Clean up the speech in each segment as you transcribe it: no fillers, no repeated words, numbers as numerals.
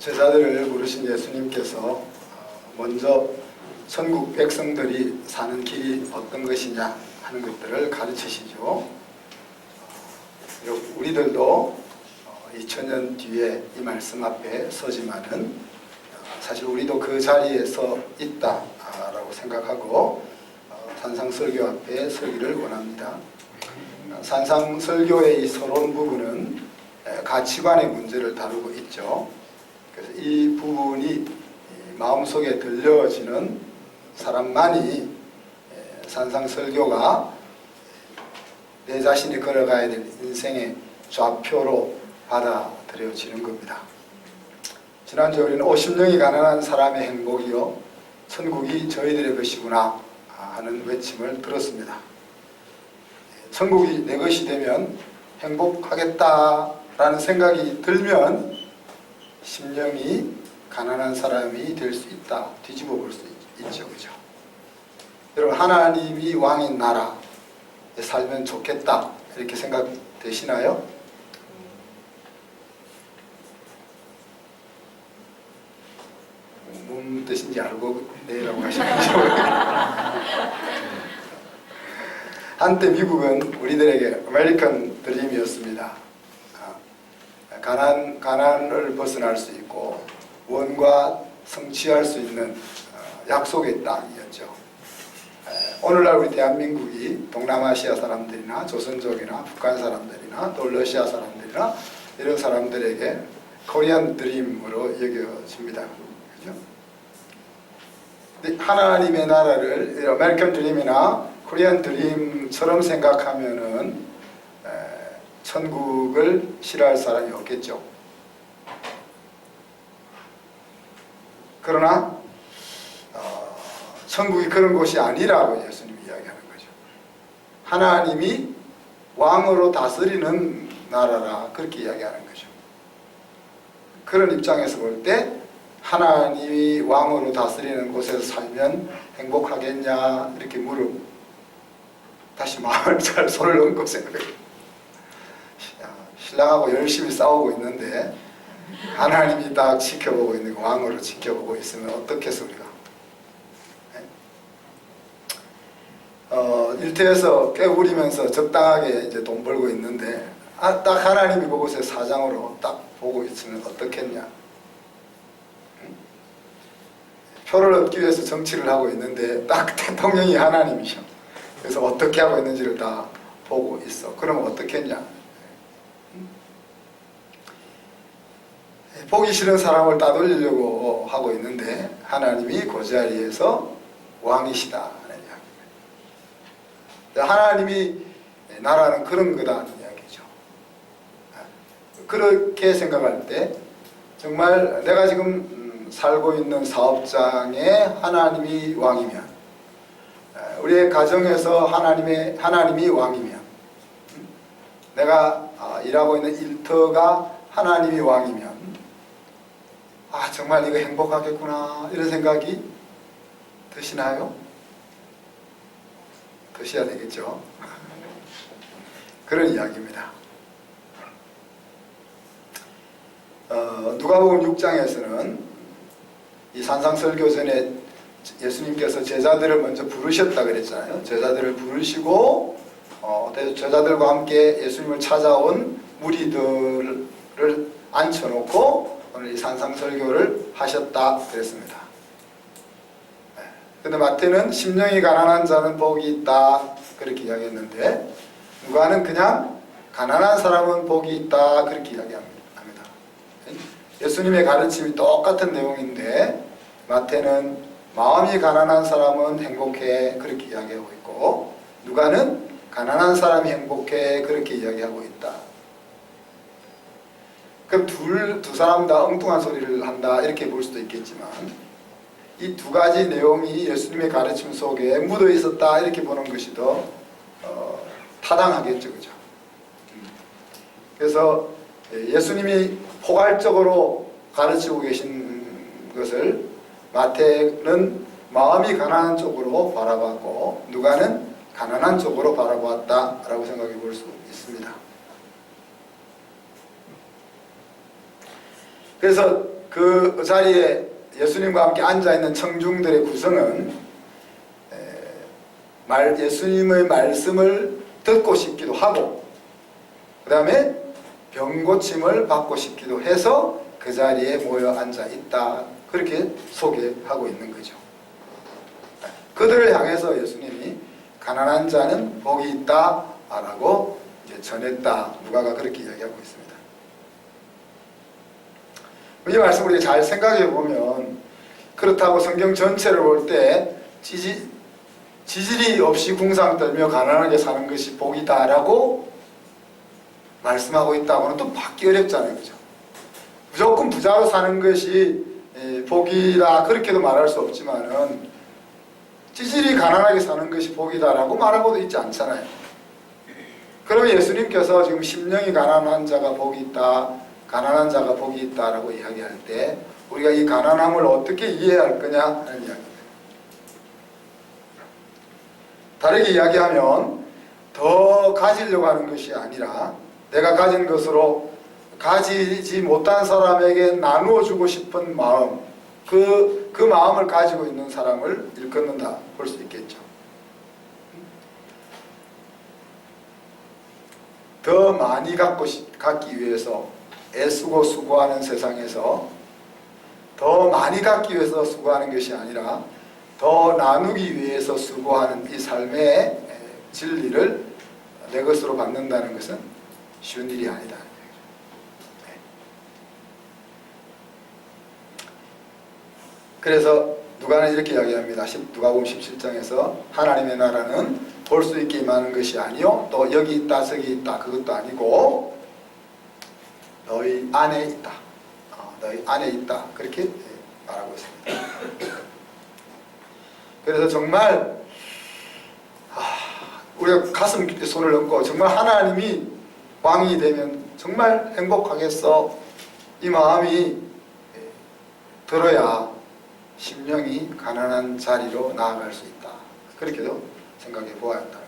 제자들을 부르신 예수님께서 먼저 천국 백성들이 사는 길이 어떤 것이냐 하는 것들을 가르치시죠. 우리들도 2000년 뒤에 이 말씀 앞에 서지만은 사실 우리도 그 자리에 서 있다라고 생각하고 산상설교 앞에 서기를 원합니다. 산상설교의 이 서론 부분은 가치관의 문제를 다루고 있죠. 그래서 이 부분이 마음속에 들려지는 사람만이 산상설교가 내 자신이 걸어가야 될 인생의 좌표로 받아들여지는 겁니다. 지난주에 우리는 50명이 가난한 사람의 행복이요 천국이 저희들의 것이구나 하는 외침을 들었습니다. 천국이 내 것이 되면 행복하겠다라는 생각이 들면 심령이 가난한 사람이 될 수 있다. 뒤집어 볼 수 있죠. 그죠? 여러분, 하나님이 왕인 나라에 살면 좋겠다. 이렇게 생각되시나요? 뭔 뜻인지 알고 내라고 하시는지 한때 미국은 우리들에게 아메리칸 드림이었습니다. 가난을 벗어날 수 있고 원과 성취할 수 있는 약속의 땅이었죠. 오늘날 우리 대한민국이 동남아시아 사람들이나 조선족이나 북한 사람들이나 또 러시아 사람들이나 이런 사람들에게 코리안 드림으로 여겨집니다. 그렇죠? 하나님의 나라를 아메리칸 드림이나 코리안 드림처럼 생각하면은 천국을 싫어할 사람이 없겠죠. 그러나 천국이 그런 곳이 아니라고 예수님이 이야기하는 거죠. 하나님이 왕으로 다스리는 나라라 그렇게 이야기하는 거죠. 그런 입장에서 볼 때 하나님이 왕으로 다스리는 곳에서 살면 행복하겠냐 이렇게 다시 마음을 잘 손을 얹고 생각해요. 신랑하고 열심히 싸우고 있는데 하나님이 딱 지켜보고 있는 왕으로 지켜보고 있으면 어떻겠습니까? 일터에서 깨부리면서 적당하게 이제 돈 벌고 있는데 딱 하나님이 그곳에 사장으로 딱 보고 있으면 어떻겠냐? 표를 얻기 위해서 정치를 하고 있는데 딱 대통령이 하나님이셔. 그래서 어떻게 하고 있는지를 다 보고 있어. 그러면 어떻겠냐? 보기 싫은 사람을 따돌리려고 하고 있는데 하나님이 그 자리에서 왕이시다 하는 이야기입니다. 하나님이 나라는 그런 거다는 이야기죠. 그렇게 생각할 때 정말 내가 지금 살고 있는 사업장에 하나님이 왕이면, 우리의 가정에서 하나님이 왕이면, 내가 일하고 있는 일터가 하나님이 왕이면 정말 이거 행복하겠구나 이런 생각이 드시나요? 드셔야 되겠죠. 그런 이야기입니다. 누가복음 6장에서는 이 산상설교 전에 예수님께서 제자들을 먼저 부르셨다 그랬잖아요. 제자들을 부르시고 제자들과 함께 예수님을 찾아온 무리들을 앉혀놓고 오늘 이 산상설교를 하셨다 그랬습니다. 근데 마태는 심령이 가난한 자는 복이 있다 그렇게 이야기했는데 누가는 그냥 가난한 사람은 복이 있다 그렇게 이야기합니다. 예수님의 가르침이 똑같은 내용인데 마태는 마음이 가난한 사람은 행복해 그렇게 이야기하고 있고 누가는 가난한 사람이 행복해 그렇게 이야기하고 있다. 그럼 두 사람 다 엉뚱한 소리를 한다 이렇게 볼 수도 있겠지만 이 두 가지 내용이 예수님의 가르침 속에 묻어 있었다 이렇게 보는 것이 더 타당하겠죠. 그죠? 그래서 예수님이 포괄적으로 가르치고 계신 것을 마태는 마음이 가난한 쪽으로 바라봤고 누가는 가난한 쪽으로 바라보았다라고 생각해 볼 수 있습니다. 그래서 그 자리에 예수님과 함께 앉아있는 청중들의 구성은 예수님의 말씀을 듣고 싶기도 하고 그 다음에 병고침을 받고 싶기도 해서 그 자리에 모여 앉아 있다, 그렇게 소개하고 있는 거죠. 그들을 향해서 예수님이 가난한 자는 복이 있다 라고 이제 전했다, 누가가 그렇게 이야기하고 있습니다. 이 말씀을 우리가 잘 생각해 보면, 그렇다고 성경 전체를 볼 때 지질이 없이 궁상 떨며 가난하게 사는 것이 복이다 라고 말씀하고 있다고는 또 받기 어렵잖아요. 그죠? 무조건 부자로 사는 것이 복이다 그렇게도 말할 수 없지만은 지질이 가난하게 사는 것이 복이다 라고 말하고도 있지 않잖아요. 그러면 예수님께서 지금 심령이 가난한 자가 복이 있다, 가난한 자가 복이 있다 라고 이야기할 때 우리가 이 가난함을 어떻게 이해할 거냐 하는 이야기입니다. 다르게 이야기하면 더 가지려고 하는 것이 아니라 내가 가진 것으로 가지지 못한 사람에게 나누어 주고 싶은 마음, 그 마음을 가지고 있는 사람을 일컫는다 볼 수 있겠죠. 더 많이 갖기 위해서 애쓰고 수고하는 세상에서 더 많이 갖기 위해서 수고하는 것이 아니라 더 나누기 위해서 수고하는 이 삶의 진리를 내 것으로 받는다는 것은 쉬운 일이 아니다. 그래서 누가는 이렇게 이야기합니다. 누가복음 17장에서 하나님의 나라는 볼 수 있게 임하는 것이 아니요 또 여기 있다 저기 있다 그것도 아니고 너희 안에 있다. 너희 안에 있다. 그렇게 말하고 있습니다. 그래서 정말 우리가 가슴 깊이 손을 얹고 정말 하나님이 왕이 되면 정말 행복하겠어, 이 마음이 들어야 심령이 가난한 자리로 나아갈 수 있다. 그렇게도 생각해 보아야 한다는 거예요.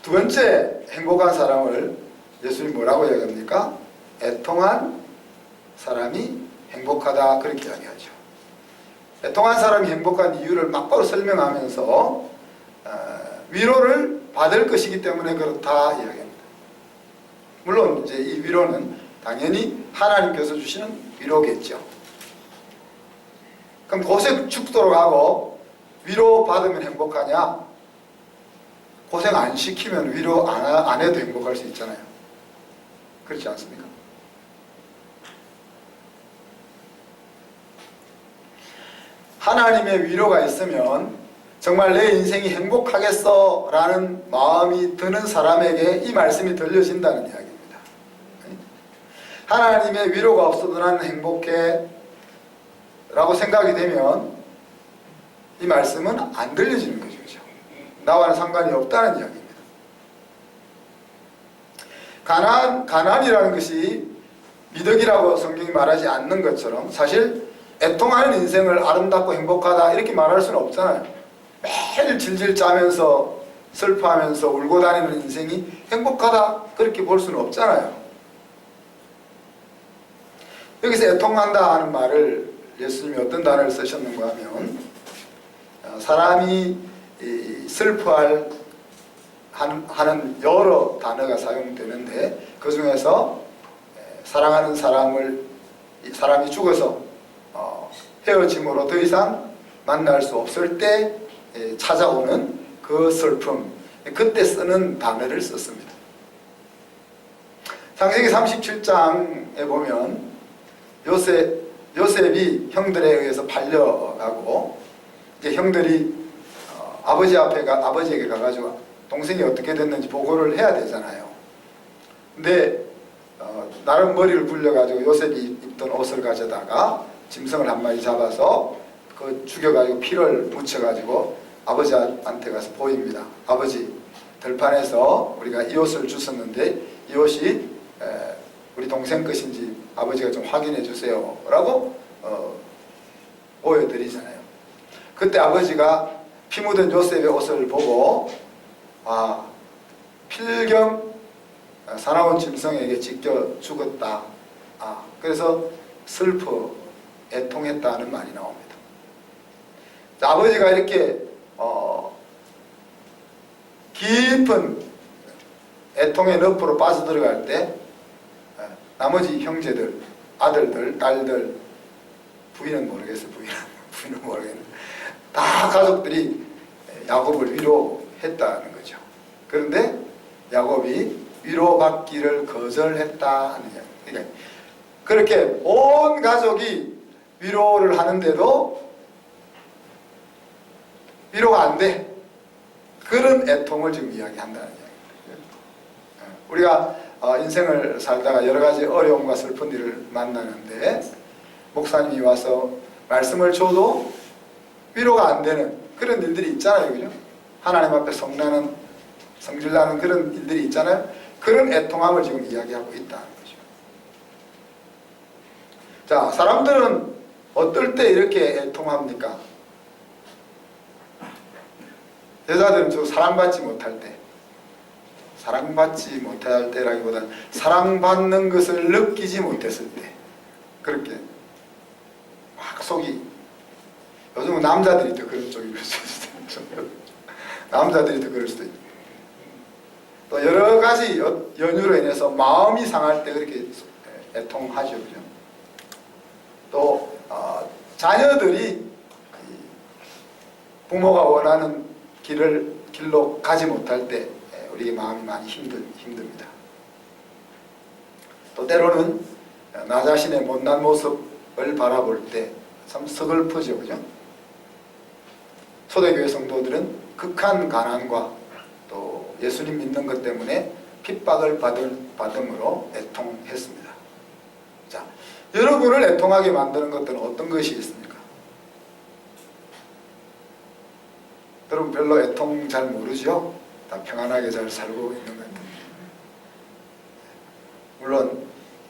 두 번째 행복한 사람을 예수님 뭐라고 이야기합니까? 애통한 사람이 행복하다, 그렇게 이야기하죠. 애통한 사람이 행복한 이유를 막바로 설명하면서 위로를 받을 것이기 때문에 그렇다 이야기합니다. 물론 이제 이 위로는 당연히 하나님께서 주시는 위로겠죠. 그럼 고생 죽도록 하고 위로 받으면 행복하냐? 고생 안 시키면 위로 안 해도 행복할 수 있잖아요. 그렇지 않습니까? 하나님의 위로가 있으면 정말 내 인생이 행복하겠어 라는 마음이 드는 사람에게 이 말씀이 들려진다는 이야기입니다. 하나님의 위로가 없어도 나는 행복해 라고 생각이 되면 이 말씀은 안 들려지는 거죠. 그렇죠? 나와는 상관이 없다는 이야기입니다. 가난이라는 것이 미덕이라고 성경이 말하지 않는 것처럼 사실 애통하는 인생을 아름답고 행복하다 이렇게 말할 수는 없잖아요. 매일 질질 짜면서 슬퍼하면서 울고 다니는 인생이 행복하다 그렇게 볼 수는 없잖아요. 여기서 애통한다 하는 말을 예수님이 어떤 단어를 쓰셨는가 하면 사람이 슬퍼할 하는 여러 단어가 사용되는데 그 중에서 사랑하는 사람이 죽어서 헤어짐으로 더 이상 만날 수 없을 때 찾아오는 그 슬픔, 그때 쓰는 단어를 썼습니다. 창세기 37장에 보면 요셉이 형들에 의해서 팔려가고 이제 형들이 아버지에게 가가지고 동생이 어떻게 됐는지 보고를 해야 되잖아요. 근데 나름 머리를 굴려가지고 요셉이 입던 옷을 가져다가 짐승을 한 마리 잡아서 그 죽여가지고 피를 묻혀가지고 아버지한테 가서 보입니다. 아버지, 들판에서 우리가 이 옷을 주웠는데 이 옷이 우리 동생 것인지 아버지가 좀 확인해 주세요 라고 보여드리잖아요. 그때 아버지가 피 묻은 요셉의 옷을 보고 필경 사나운 짐승에게 찢겨 죽었다. 그래서 슬퍼 애통했다는 말이 나옵니다. 자, 아버지가 이렇게 깊은 애통의 늪으로 빠져들어갈 때 나머지 형제들, 아들들, 딸들, 부인은 모르겠어요. 부인은 모르겠는데 다 가족들이 야곱을 위로했다는 거죠. 그런데 야곱이 위로받기를 거절했다 하는 이야기. 그러니까 그렇게 온 가족이 위로를 하는데도 위로가 안 돼. 그런 애통을 지금 이야기한다는 이야기입니다. 우리가 인생을 살다가 여러 가지 어려움과 슬픈 일을 만나는데 목사님이 와서 말씀을 줘도 위로가 안 되는 그런 일들이 있잖아요. 그죠? 하나님 앞에 성질나는 그런 일들이 있잖아요. 그런 애통함을 지금 이야기하고 있다는 거죠. 자, 사람들은 어떨 때 이렇게 애통합니까? 여자들은 좀 사랑받지 못할 때, 사랑받지 못할 때라기보다는 사랑받는 것을 느끼지 못했을 때, 그렇게 막 속이, 요즘은 남자들이 더 그런 쪽이 그럴 수도 있어요. 남자들이 더 그럴 수도 있고, 또 여러 가지 연유로 인해서 마음이 상할 때 그렇게 애통하죠. 그죠? 또 자녀들이 부모가 원하는 길로 가지 못할 때 우리의 마음이 많이 힘듭니다. 또 때로는 나 자신의 못난 모습을 바라볼 때 참 서글프죠. 그죠? 초대교회 성도들은 극한 가난과 또 예수님 믿는 것 때문에 핍박을 받음으로 애통했습니다. 자, 여러분을 애통하게 만드는 것들은 어떤 것이 있습니까? 여러분 별로 애통 잘 모르죠? 다 평안하게 잘 살고 있는 것 같은데. 물론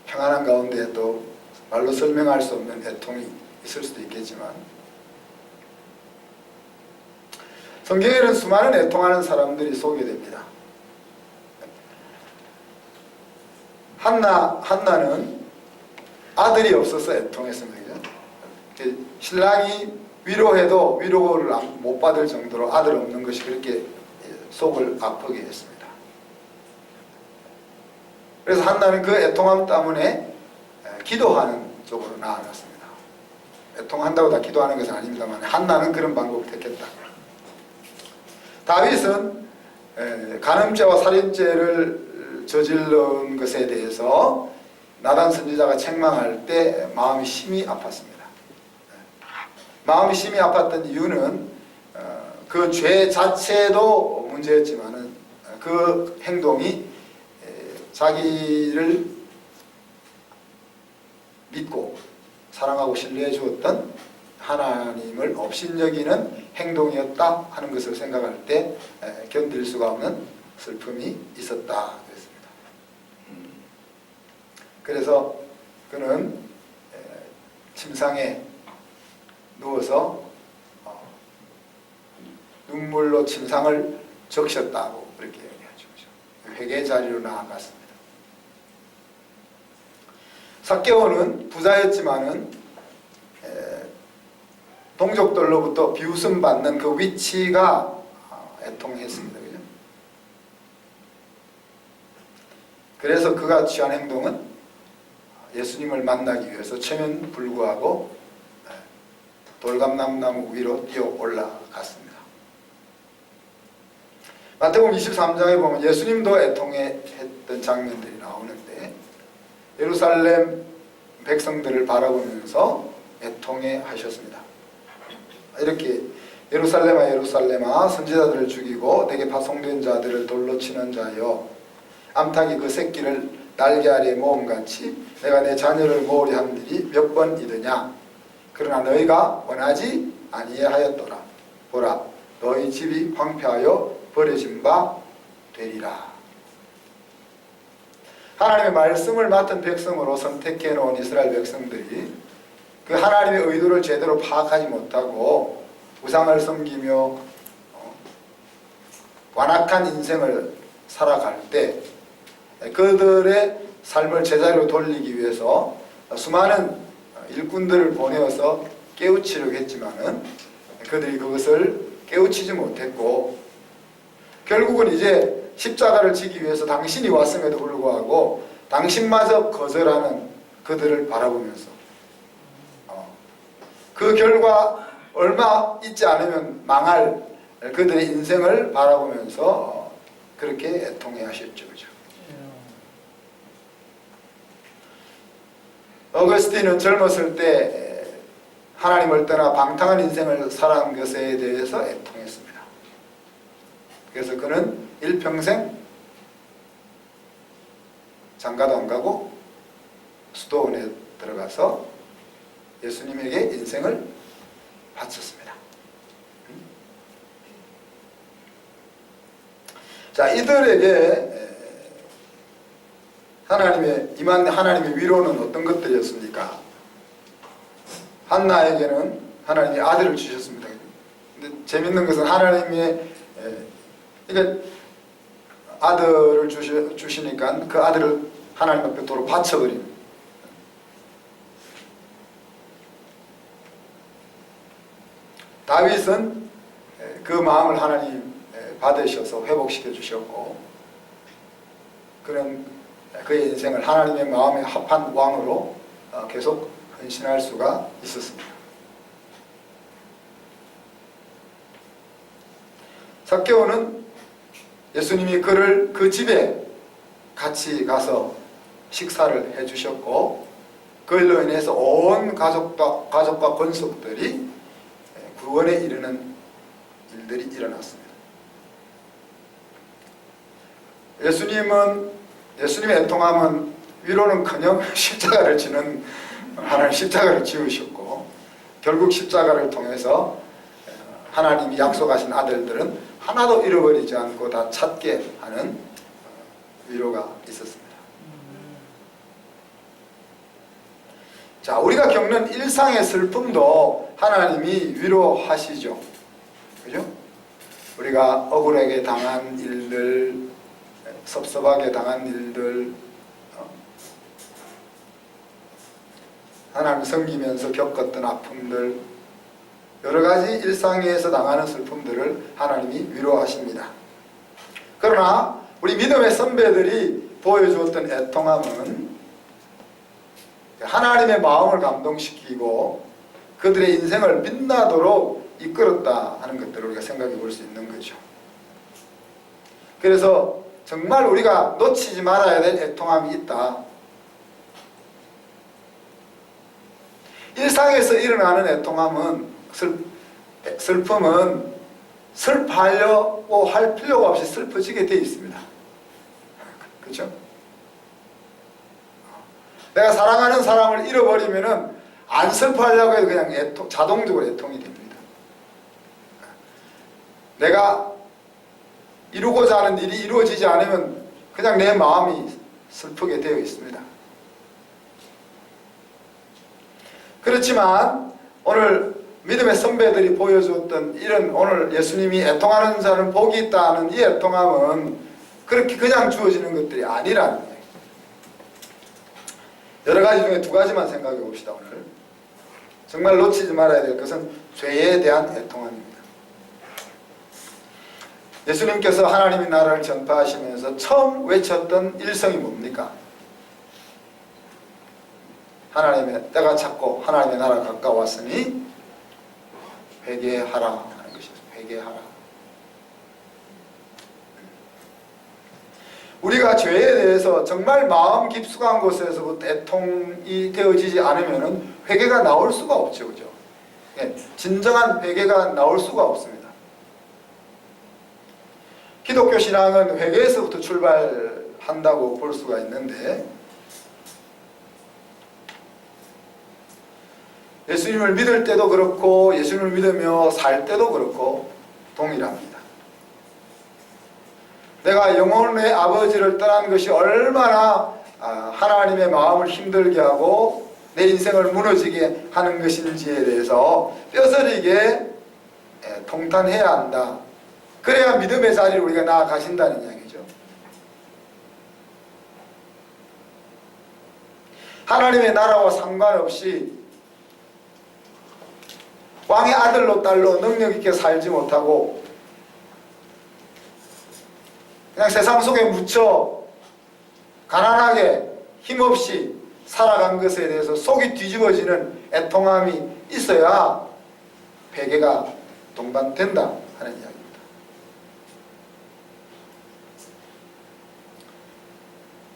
평안한 가운데 또 말로 설명할 수 없는 애통이 있을 수도 있겠지만 성경에는 수많은 애통하는 사람들이 소개됩니다. 한나는 아들이 없어서 애통했습니다. 신랑이 위로해도 위로를 못 받을 정도로 아들 없는 것이 그렇게 속을 아프게 했습니다. 그래서 한나는 그 애통함 때문에 기도하는 쪽으로 나아갔습니다. 애통한다고 다 기도하는 것은 아닙니다만 한나는 그런 방법을 택했다. 다윗은 간음죄와 살인죄를 저지른 것에 대해서 나단 선지자가 책망할 때 마음이 심히 아팠습니다. 마음이 심히 아팠던 이유는 그 죄 자체도 문제였지만은 그 행동이 자기를 믿고 사랑하고 신뢰해 주었던 하나님을 업신여기는 행동이었다 하는 것을 생각할 때 견딜 수가 없는 슬픔이 있었다 그랬습니다. 그래서 그는 침상에 누워서 눈물로 침상을 적셨다고 그렇게 얘기하죠. 회개 자리로 나아갔습니다. 삭개오는 부자였지만은 동족들로부터 비웃음 받는 그 위치가 애통했습니다. 그죠? 그래서 그가 취한 행동은 예수님을 만나기 위해서 체면불구하고 돌감나무 위로 뛰어 올라갔습니다. 마태복음 23장에 보면 예수님도 애통했던 장면들이 나오는데 예루살렘 백성들을 바라보면서 애통해 하셨습니다. 이렇게 예루살렘아 예루살렘아 선지자들을 죽이고 내게 파송된 자들을 돌로 치는 자여 암탉이 그 새끼를 날개 아래에 모음같이 내가 내 자녀를 모으려 한 일이 몇 번이더냐. 그러나 너희가 원하지 아니하였더라. 보라 너희 집이 황폐하여 버려진 바 되리라. 하나님의 말씀을 맡은 백성으로 선택해 놓은 이스라엘 백성들이 그 하나님의 의도를 제대로 파악하지 못하고 우상을 섬기며 완악한 인생을 살아갈 때 그들의 삶을 제자리로 돌리기 위해서 수많은 일꾼들을 보내어서 깨우치려고 했지만은 그들이 그것을 깨우치지 못했고, 결국은 이제 십자가를 지기 위해서 당신이 왔음에도 불구하고 당신마저 거절하는 그들을 바라보면서 그 결과 얼마 있지 않으면 망할 그들의 인생을 바라보면서 그렇게 애통해 하셨죠. 그죠? 어거스틴은 젊었을 때 하나님을 떠나 방탕한 인생을 살아온 것에 대해서 애통했습니다. 그래서 그는 일평생 장가도 안 가고 수도원에 들어가서 예수님에게 인생을 바쳤습니다. 자, 이들에게 임한 하나님의 위로는 어떤 것들이었습니까? 한나에게는 하나님이 아들을 주셨습니다. 근데 재밌는 것은 하나님의 그러니까 아들을 주시니까 그 아들을 하나님 앞에 도로 바쳐버립니다. 다윗은 그 마음을 하나님 받으셔서 회복시켜 주셨고, 그는 그의 인생을 하나님의 마음에 합한 왕으로 계속 헌신할 수가 있었습니다. 삭개오는 예수님이 그를 그 집에 같이 가서 식사를 해주셨고, 그걸로 인해서 온 가족과 권속들이 구원에 이르는 일들이 일어났습니다. 예수님의 애통함은 위로는커녕 십자가를 지는 하나님 십자가를 지으셨고, 결국 십자가를 통해서 하나님이 약속하신 아들들은 하나도 잃어버리지 않고 다 찾게 하는 위로가 있었습니다. 자, 우리가 겪는 일상의 슬픔도 하나님이 위로하시죠. 그죠? 우리가 억울하게 당한 일들, 섭섭하게 당한 일들, 하나님 섬기면서 겪었던 아픔들, 여러 가지 일상에서 당하는 슬픔들을 하나님이 위로하십니다. 그러나 우리 믿음의 선배들이 보여주었던 애통함은 하나님의 마음을 감동시키고 그들의 인생을 빛나도록 이끌었다 하는 것들을 우리가 생각해 볼 수 있는 거죠. 그래서 정말 우리가 놓치지 말아야 될 애통함이 있다. 일상에서 일어나는 애통함은, 슬픔은 슬퍼하려고 할 필요가 없이 슬퍼지게 되어 있습니다. 그렇죠? 내가 사랑하는 사람을 잃어버리면은 안 슬퍼하려고 해도 그냥 자동적으로 애통이 됩니다. 내가 이루고자 하는 일이 이루어지지 않으면 그냥 내 마음이 슬프게 되어 있습니다. 그렇지만 오늘 믿음의 선배들이 보여주었던 이런, 오늘 예수님이 애통하는 자는 복이 있다는 이 애통함은 그렇게 그냥 주어지는 것들이 아니라는 거예요. 여러 가지 중에 두 가지만 생각해 봅시다. 오늘 정말 놓치지 말아야 될 것은 죄에 대한 애통함입니다. 예수님께서 하나님의 나라를 전파하시면서 처음 외쳤던 일성이 뭡니까? 하나님의 때가 찼고 하나님의 나라가 가까웠으니 회개하라 하는 것이죠. 회개하라. 우리가 죄에 대해서 정말 마음 깊숙한 곳에서부터 애통이 되어지지 않으면 회개가 나올 수가 없죠. 그죠? 네, 진정한 회개가 나올 수가 없습니다. 기독교 신앙은 회개에서부터 출발한다고 볼 수가 있는데, 예수님을 믿을 때도 그렇고 예수님을 믿으며 살 때도 그렇고 동일합니다. 내가 영혼의 아버지를 떠난 것이 얼마나 하나님의 마음을 힘들게 하고 내 인생을 무너지게 하는 것인지에 대해서 뼈저리게 통탄해야 한다. 그래야 믿음의 자리를 우리가 나아가신다는 이야기죠. 하나님의 나라와 상관없이 왕의 아들로 딸로 능력 있게 살지 못하고 그냥 세상 속에 묻혀 가난하게 힘없이 살아간 것에 대해서 속이 뒤집어지는 애통함이 있어야 회개가 동반된다 하는 이야기입니다.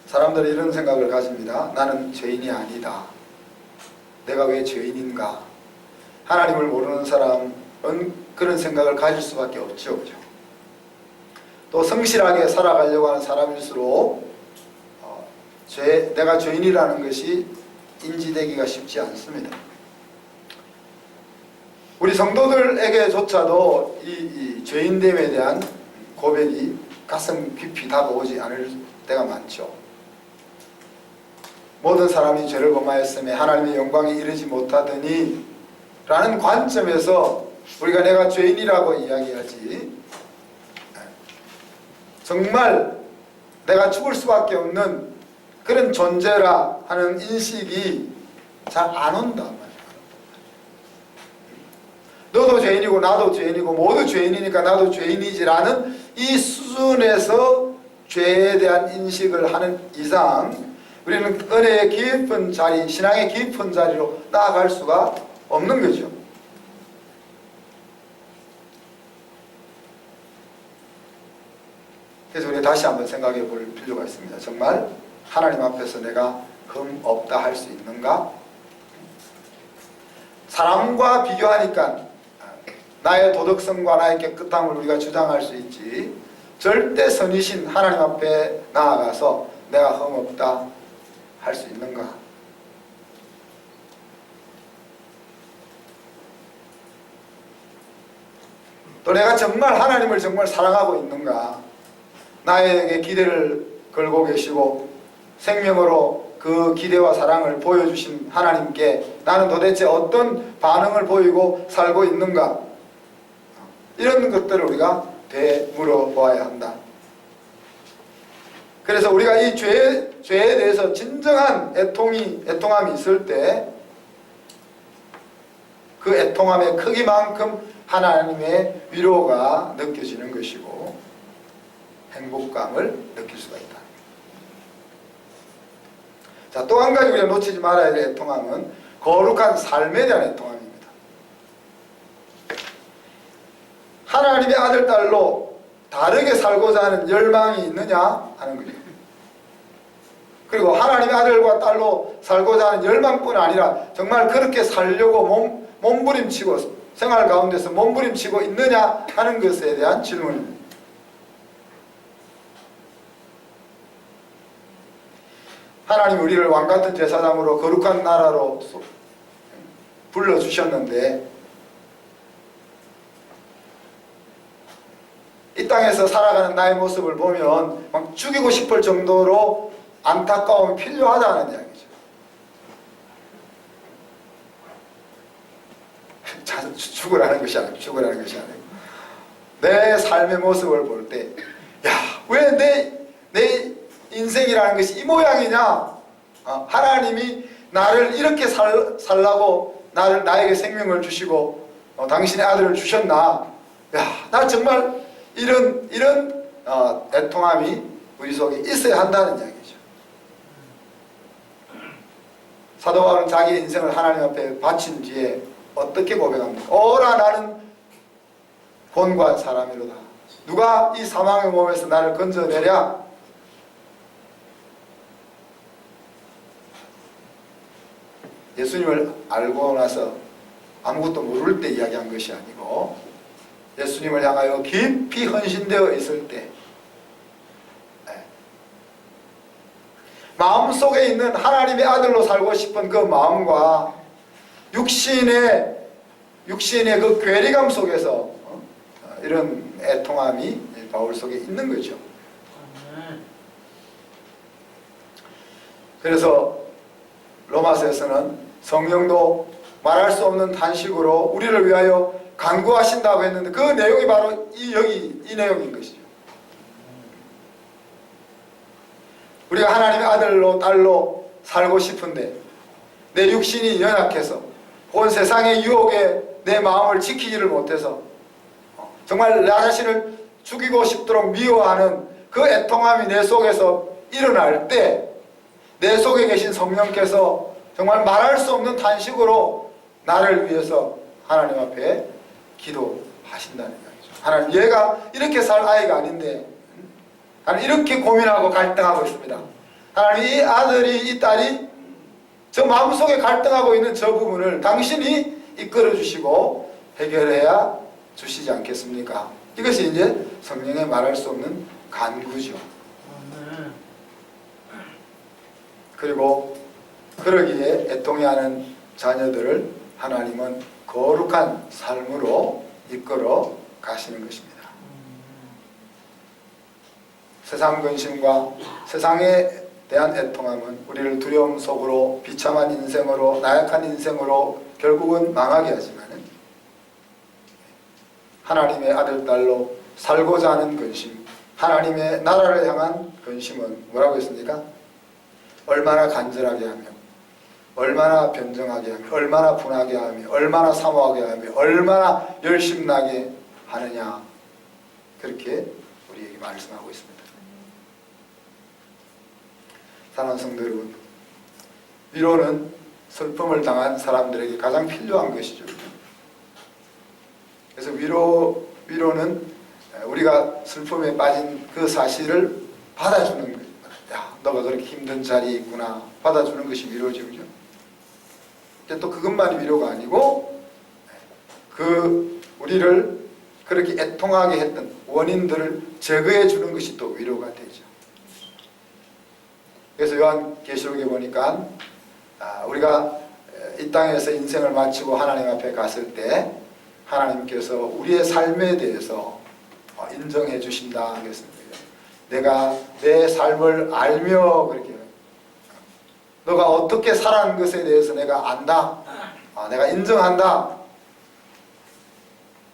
사람들은 이런 생각을 가집니다. 나는 죄인이 아니다. 내가 왜 죄인인가? 하나님을 모르는 사람은 그런 생각을 가질 수밖에 없죠. 그죠? 또 성실하게 살아가려고 하는 사람일수록 내가 죄인이라는 것이 인지되기가 쉽지 않습니다. 우리 성도들에게조차도 이 죄인됨에 대한 고백이 가슴 깊이 다가오지 않을 때가 많죠. 모든 사람이 죄를 범하였음에 하나님의 영광에 이르지 못하더니 라는 관점에서 우리가 내가 죄인이라고 이야기하지, 정말 내가 죽을 수밖에 없는 그런 존재라 하는 인식이 잘 안 온다. 너도 죄인이고 나도 죄인이고 모두 죄인이니까 나도 죄인이지라는 이 수준에서 죄에 대한 인식을 하는 이상 우리는 은혜의 깊은 자리, 신앙의 깊은 자리로 나아갈 수가 없는 거죠. 그래서 우리가 다시 한번 생각해 볼 필요가 있습니다. 정말 하나님 앞에서 내가 흠 없다 할 수 있는가? 사람과 비교하니까 나의 도덕성과 나의 깨끗함을 우리가 주장할 수 있지, 절대 선이신 하나님 앞에 나아가서 내가 흠 없다 할 수 있는가? 또 내가 정말 하나님을 정말 사랑하고 있는가? 나에게 기대를 걸고 계시고 생명으로 그 기대와 사랑을 보여주신 하나님께 나는 도대체 어떤 반응을 보이고 살고 있는가? 이런 것들을 우리가 되물어봐야 한다. 그래서 우리가 이 죄에 대해서 진정한 애통함이 있을 때 그 애통함의 크기만큼 하나님의 위로가 느껴지는 것이고 행복감을 느낄 수가 있다. 자, 또 한 가지 우리가 놓치지 말아야 될 애통함은 거룩한 삶에 대한 애통함입니다. 하나님의 아들, 딸로 다르게 살고자 하는 열망이 있느냐 하는 거죠. 그리고 하나님의 아들과 딸로 살고자 하는 열망뿐 아니라 정말 그렇게 살려고 몸부림치고 생활 가운데서 몸부림치고 있느냐 하는 것에 대한 질문입니다. 하나님 우리를 왕같은 제사장으로 거룩한 나라로 불러주셨는데 이 땅에서 살아가는 나의 모습을 보면 막 죽이고 싶을 정도로 안타까움이 필요하다는 이야기죠. 죽으라는 것이 아니고 내 삶의 모습을 볼 때 야, 왜 내 인생이라는 것이 이 모양이냐? 하나님이 나를 이렇게 살라고 나에게 생명을 주시고 당신의 아들을 주셨나? 야, 나 정말 이런 애통함이 우리 속에 있어야 한다는 이야기죠. 사도 바울은 자기의 인생을 하나님 앞에 바친 뒤에 어떻게 고백합니까? 오라 나는 곤고한 사람이로다. 누가 이 사망의 몸에서 나를 건져내랴? 예수님을 알고 나서 아무것도 모를 때 이야기한 것이 아니고 예수님을 향하여 깊이 헌신되어 있을 때 마음속에 있는 하나님의 아들로 살고 싶은 그 마음과 육신의 그 괴리감 속에서 이런 애통함이 바울 속에 있는 거죠. 그래서 로마서에서는 성령도 말할 수 없는 탄식으로 우리를 위하여 간구하신다고 했는데 그 내용이 바로 이 내용인 것이죠. 우리가 하나님의 아들로 딸로 살고 싶은데 내 육신이 연약해서 온 세상의 유혹에 내 마음을 지키지를 못해서 정말 나 자신을 죽이고 싶도록 미워하는 그 애통함이 내 속에서 일어날 때 내 속에 계신 성령께서 정말 말할 수 없는 탄식으로 나를 위해서 하나님 앞에 기도하신다는 이야기죠. 하나님, 얘가 이렇게 살 아이가 아닌데 하나님 이렇게 고민하고 갈등하고 있습니다. 하나님, 이 아들이 이 딸이 저 마음속에 갈등하고 있는 저 부분을 당신이 이끌어 주시고 해결해야 주시지 않겠습니까? 이것이 이제 성령의 말할 수 없는 간구죠. 그리고 그러기에 애통해하는 자녀들을 하나님은 거룩한 삶으로 이끌어 가시는 것입니다. 세상 근심과 세상에 대한 애통함은 우리를 두려움 속으로, 비참한 인생으로, 나약한 인생으로 결국은 망하게 하지만 하나님의 아들, 딸로 살고자 하는 근심, 하나님의 나라를 향한 근심은 뭐라고 했습니까? 얼마나 간절하게 하며, 얼마나 변정하게 하며, 얼마나 분하게 하며, 얼마나 사모하게 하며, 얼마나 열심나게 하느냐, 그렇게 우리에게 말씀하고 있습니다. 사랑하는 성도 여러분, 위로는 슬픔을 당한 사람들에게 가장 필요한 것이죠. 그래서 위로는 우리가 슬픔에 빠진 그 사실을 받아주는 거죠. 야, 너가 그렇게 힘든 자리에 있구나. 받아주는 것이 위로죠. 그죠? 근데 또 그것만이 위로가 아니고 우리를 그렇게 애통하게 했던 원인들을 제거해 주는 것이 또 위로가 되죠. 그래서 요한계시록에 보니까 우리가 이 땅에서 인생을 마치고 하나님 앞에 갔을 때 하나님께서 우리의 삶에 대해서 인정해 주신다 하겠습니다. 내가 내 삶을 알며 그렇게 너가 어떻게 살아가는 것에 대해서 내가 안다. 내가 인정한다.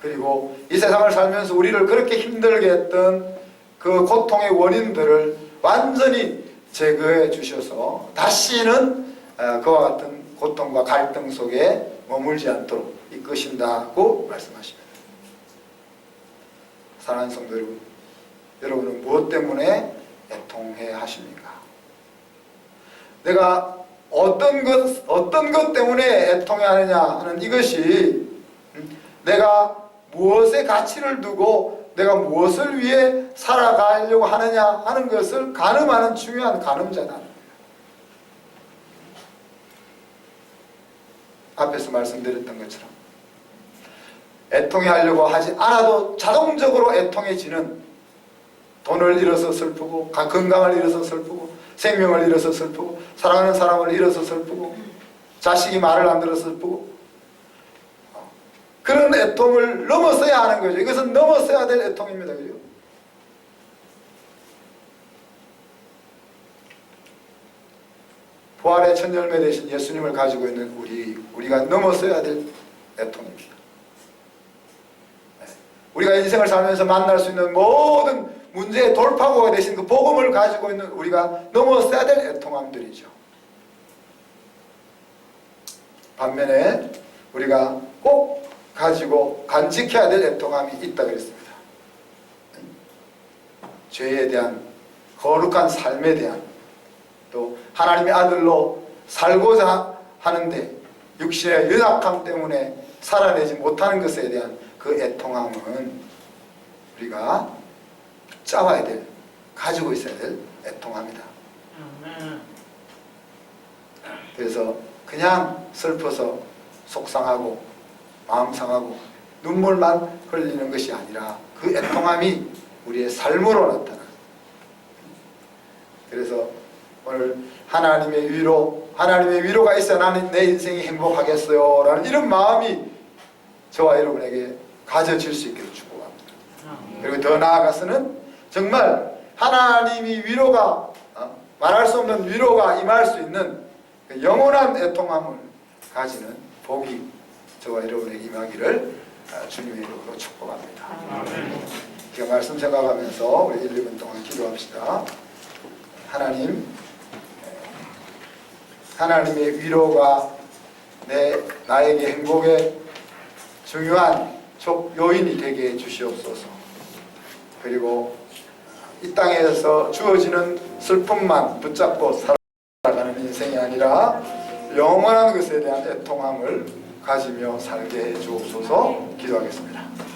그리고 이 세상을 살면서 우리를 그렇게 힘들게 했던 그 고통의 원인들을 완전히 제거해 주셔서 다시는 그와 같은 고통과 갈등 속에 머물지 않도록 이끄신다고 말씀하십니다. 사랑하는 성도 여러분, 여러분은 무엇 때문에 애통해 하십니까? 내가 어떤 것 때문에 애통해 하느냐 하는 이것이 내가 무엇에 가치를 두고 내가 무엇을 위해 살아가려고 하느냐 하는 것을 가늠하는 중요한 가늠자다. 앞에서 말씀드렸던 것처럼 애통해 하려고 하지 않아도 자동적으로 애통해지는 돈을 잃어서 슬프고 건강을 잃어서 슬프고 생명을 잃어서 슬프고 사랑하는 사람을 잃어서 슬프고 자식이 말을 안 들어서 슬프고 그런 애통을 넘어서야 하는 거죠. 이것은 넘어서야 될 애통입니다. 그죠? 부활의 첫 열매 되신 예수님을 가지고 있는 우리가 넘어서야 될 애통입니다. 우리가 인생을 살면서 만날 수 있는 모든 문제의 돌파구가 되신 그 복음을 가지고 있는 우리가 넘어서야 될 애통함들이죠. 반면에 우리가 꼭 가지고 간직해야 될 애통함이 있다 그랬습니다. 죄에 대한, 거룩한 삶에 대한, 또 하나님의 아들로 살고자 하는데 육신의 연약함 때문에 살아내지 못하는 것에 대한 그 애통함은 우리가 붙잡아야 될, 가지고 있어야 될 애통함이다. 그래서 그냥 슬퍼서 속상하고 마음 상하고 눈물만 흘리는 것이 아니라 그 애통함이 우리의 삶으로 나타나. 그래서 오늘 하나님의 위로가 있어야 나는 내 인생이 행복하겠어요 라는 이런 마음이 저와 여러분에게 가져질 수 있기를 축복합니다. 그리고 더 나아가서는 정말 하나님이 위로가 말할 수 없는 위로가 임할 수 있는 영원한 애통함을 가지는 복이 저와 여러분에게 임하기를 주님의 이름으로 축복합니다. 제가 말씀 생각하면서 우리 1, 2분 동안 기도합시다. 하나님의 위로가 나에게 행복의 중요한 요인이 되게 해주시옵소서. 그리고 이 땅에서 주어지는 슬픔만 붙잡고 살아가는 인생이 아니라 영원한 것에 대한 애통함을 가지며 살게 해 주옵소서. 기도하겠습니다.